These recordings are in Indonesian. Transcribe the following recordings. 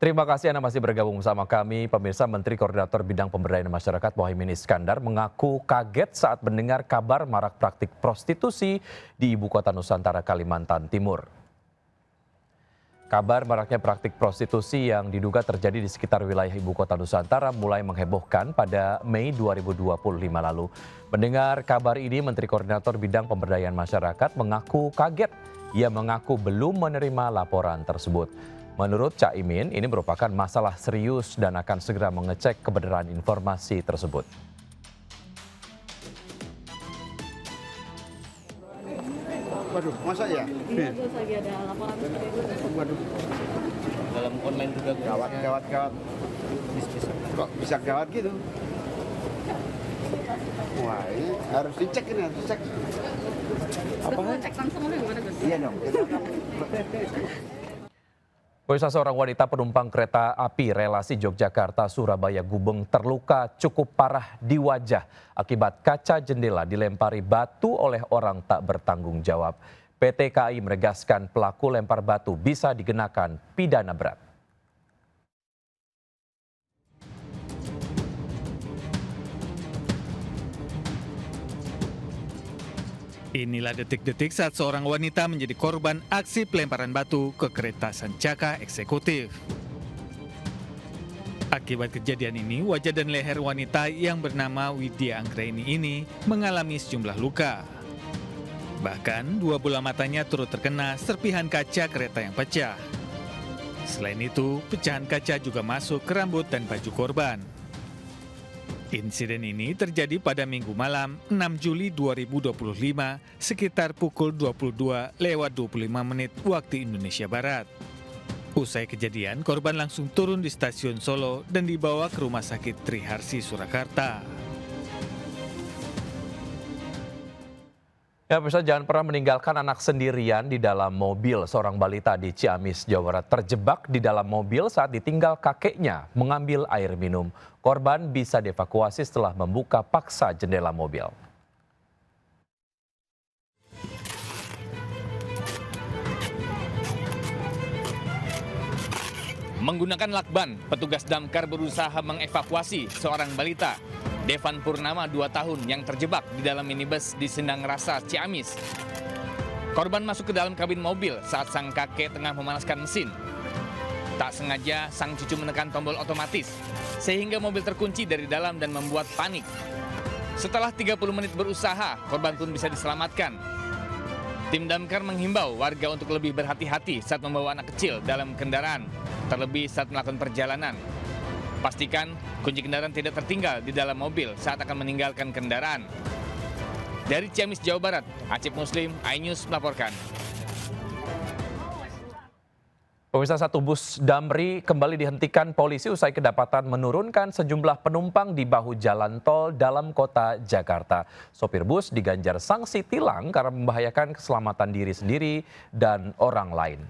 Terima kasih Anda masih bergabung bersama kami. Pemirsa, Menteri Koordinator Bidang Pemberdayaan Masyarakat Muhaimin Iskandar mengaku kaget saat mendengar kabar marak praktik prostitusi di Ibu Kota Nusantara, Kalimantan Timur. Kabar maraknya praktik prostitusi yang diduga terjadi di sekitar wilayah Ibu Kota Nusantara mulai menghebohkan pada Mei 2025 lalu. Mendengar kabar ini, Menteri Koordinator Bidang Pemberdayaan Masyarakat mengaku kaget. Ia mengaku belum menerima laporan tersebut. Menurut Caimin, ini merupakan masalah serius dan akan segera mengecek kebenaran informasi tersebut. Waduh, masa ya? Iya, terus lagi ada laporan seperti itu. Waduh, Dalam online juga gawat. Kok bisa gawat gitu? Wah, ini harus dicek ini, harus dicek. Apakah cek langsung oleh gimana, Gus? Iya dong. Pemirsa, seorang wanita penumpang kereta api relasi Yogyakarta-Surabaya Gubeng terluka cukup parah di wajah akibat kaca jendela dilempari batu oleh orang tak bertanggung jawab. PT KAI menegaskan pelaku lempar batu bisa dikenakan pidana berat. Inilah detik-detik saat seorang wanita menjadi korban aksi pelemparan batu ke kereta Sancaka eksekutif. Akibat kejadian ini, wajah dan leher wanita yang bernama Widya Anggraini ini mengalami sejumlah luka. Bahkan, dua bola matanya turut terkena serpihan kaca kereta yang pecah. Selain itu, pecahan kaca juga masuk ke rambut dan baju korban. Insiden ini terjadi pada Minggu malam 6 Juli 2025 sekitar pukul 22.25 waktu Indonesia Barat. Usai kejadian, korban langsung turun di stasiun Solo dan dibawa ke Rumah Sakit Triharsi Surakarta. Ya, pemirsa, jangan pernah meninggalkan anak sendirian di dalam mobil. Seorang balita di Ciamis, Jawa Barat terjebak di dalam mobil saat ditinggal kakeknya mengambil air minum. Korban bisa dievakuasi setelah membuka paksa jendela mobil. Menggunakan lakban, petugas damkar berusaha mengevakuasi seorang balita, Devan Purnama 2 tahun yang terjebak di dalam minibus di Sendang Rasa, Ciamis. Korban masuk ke dalam kabin mobil saat sang kakek tengah memanaskan mesin. Tak sengaja sang cucu menekan tombol otomatis, sehingga mobil terkunci dari dalam dan membuat panik. Setelah 30 menit berusaha, korban pun bisa diselamatkan. Tim damkar menghimbau warga untuk lebih berhati-hati saat membawa anak kecil dalam kendaraan, terlebih saat melakukan perjalanan. Pastikan kunci kendaraan tidak tertinggal di dalam mobil saat akan meninggalkan kendaraan. Dari Ciamis, Jawa Barat, Acep Muslim, iNews melaporkan. Pemirsa, satu bus Damri kembali dihentikan polisi usai kedapatan menurunkan sejumlah penumpang di bahu jalan tol dalam kota Jakarta. Sopir bus diganjar sanksi tilang karena membahayakan keselamatan diri sendiri dan orang lain.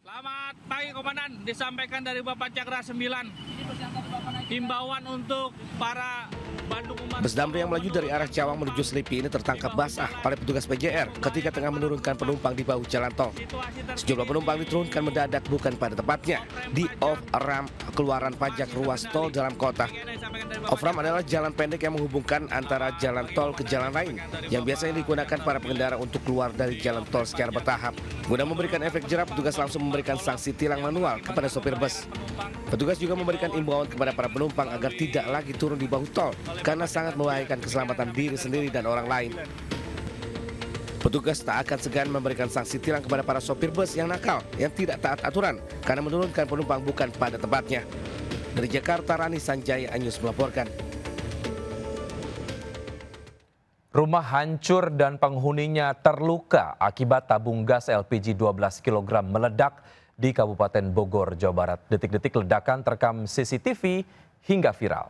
Selamat pagi Komandan, disampaikan dari Bapak Cakra 9. Himbauan untuk para Bandung Umat. Bus Damri yang melaju dari arah Cawang menuju Selipi ini tertangkap basah oleh petugas PJR ketika tengah menurunkan penumpang di bahu jalan tol. Sejumlah penumpang diturunkan mendadak bukan pada tempatnya di off-ramp keluaran pajak ruas tol dalam kota. Off-ramp adalah jalan pendek yang menghubungkan antara jalan tol ke jalan lain yang biasanya digunakan para pengendara untuk keluar dari jalan tol secara bertahap. Guna memberikan efek jerah, petugas langsung memberikan sanksi tilang manual kepada sopir bus. Petugas juga memberikan imbauan kepada para penumpang agar tidak lagi turun di bahu tol karena sangat membahayakan keselamatan diri sendiri dan orang lain. Petugas tak akan segan memberikan sanksi tilang kepada para sopir bus yang nakal, yang tidak taat aturan karena menurunkan penumpang bukan pada tempatnya. Dari Jakarta, Rani Sanjaya, iNews melaporkan. Rumah hancur dan penghuninya terluka akibat tabung gas LPG 12 kg meledak di Kabupaten Bogor, Jawa Barat. Detik-detik ledakan terekam CCTV hingga viral.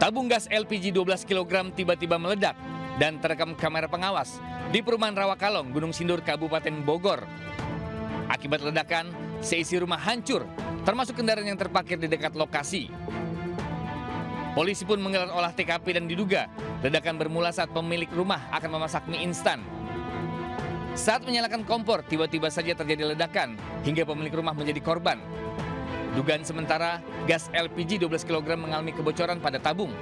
Tabung gas LPG 12 kg tiba-tiba meledak dan terekam kamera pengawas di perumahan Rawakalong, Gunung Sindur, Kabupaten Bogor. Akibat ledakan, seisi rumah hancur, termasuk kendaraan yang terparkir di dekat lokasi. Polisi pun menggelar olah TKP dan diduga ledakan bermula saat pemilik rumah akan memasak mie instan. Saat menyalakan kompor, tiba-tiba saja terjadi ledakan hingga pemilik rumah menjadi korban. Dugaan sementara, gas LPG 12 kg mengalami kebocoran pada tabung.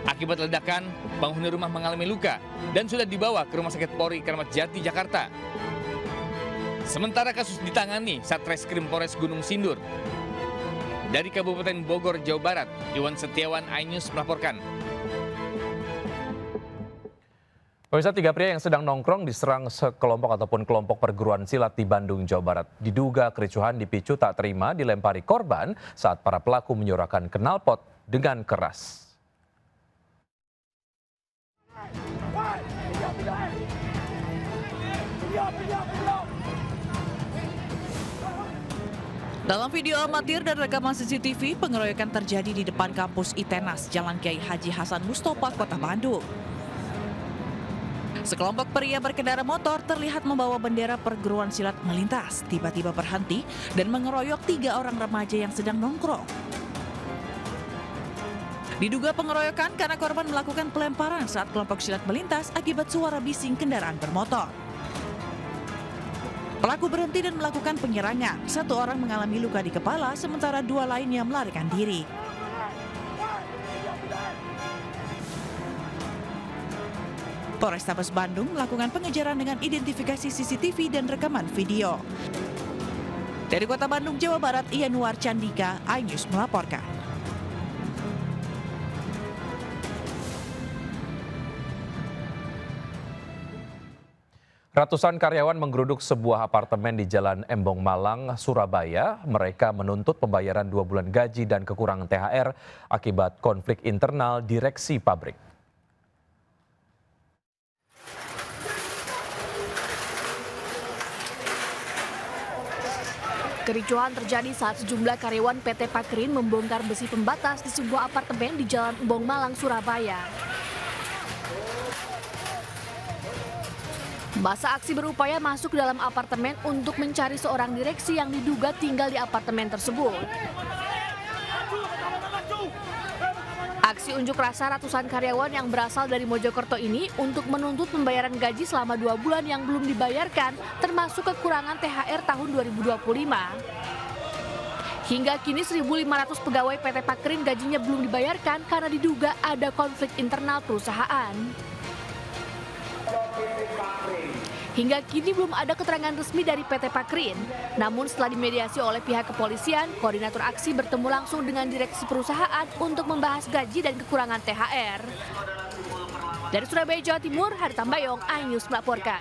Akibat ledakan, penghuni rumah mengalami luka dan sudah dibawa ke Rumah Sakit Polri Kramat Jati, Jakarta. Sementara kasus ditangani Satreskrim Polres Gunung Sindur. Dari Kabupaten Bogor, Jawa Barat, Iwan Setiawan, iNews melaporkan. Pemirsa, 3 pria yang sedang nongkrong diserang sekelompok ataupun kelompok perguruan silat di Bandung, Jawa Barat. Diduga kericuhan dipicu tak terima dilempari korban saat para pelaku menyuarakan knalpot dengan keras. Dalam video amatir dan rekaman CCTV, pengeroyokan terjadi di depan kampus ITENAS, Jalan Kiai Haji Hasan Mustofa, Kota Bandung. Sekelompok pria berkendara motor terlihat membawa bendera perguruan silat melintas, tiba-tiba berhenti dan mengeroyok 3 orang remaja yang sedang nongkrong. Diduga pengeroyokan karena korban melakukan pelemparan saat kelompok silat melintas akibat suara bising kendaraan bermotor. Pelaku berhenti dan melakukan penyerangan. 1 orang mengalami luka di kepala, sementara 2 lainnya melarikan diri. Polrestabes Bandung melakukan pengejaran dengan identifikasi CCTV dan rekaman video. Dari Kota Bandung, Jawa Barat, Yanuar Candika, iNews melaporkan. Ratusan karyawan menggeruduk sebuah apartemen di Jalan Embong Malang, Surabaya. Mereka menuntut pembayaran 2 bulan gaji dan kekurangan THR akibat konflik internal direksi pabrik. Kericuhan terjadi saat sejumlah karyawan PT Pakrin membongkar besi pembatas di sebuah apartemen di Jalan Embong Malang, Surabaya. Massa aksi berupaya masuk ke dalam apartemen untuk mencari seorang direksi yang diduga tinggal di apartemen tersebut. Aksi unjuk rasa ratusan karyawan yang berasal dari Mojokerto ini untuk menuntut pembayaran gaji selama 2 bulan yang belum dibayarkan, termasuk kekurangan THR tahun 2025. Hingga kini 1.500 pegawai PT Pakrin gajinya belum dibayarkan karena diduga ada konflik internal perusahaan. Hingga kini belum ada keterangan resmi dari PT Pakrin. Namun setelah dimediasi oleh pihak kepolisian, koordinator aksi bertemu langsung dengan direksi perusahaan untuk membahas gaji dan kekurangan THR. Dari Surabaya, Jawa Timur, Hari Tambayong, iNews melaporkan.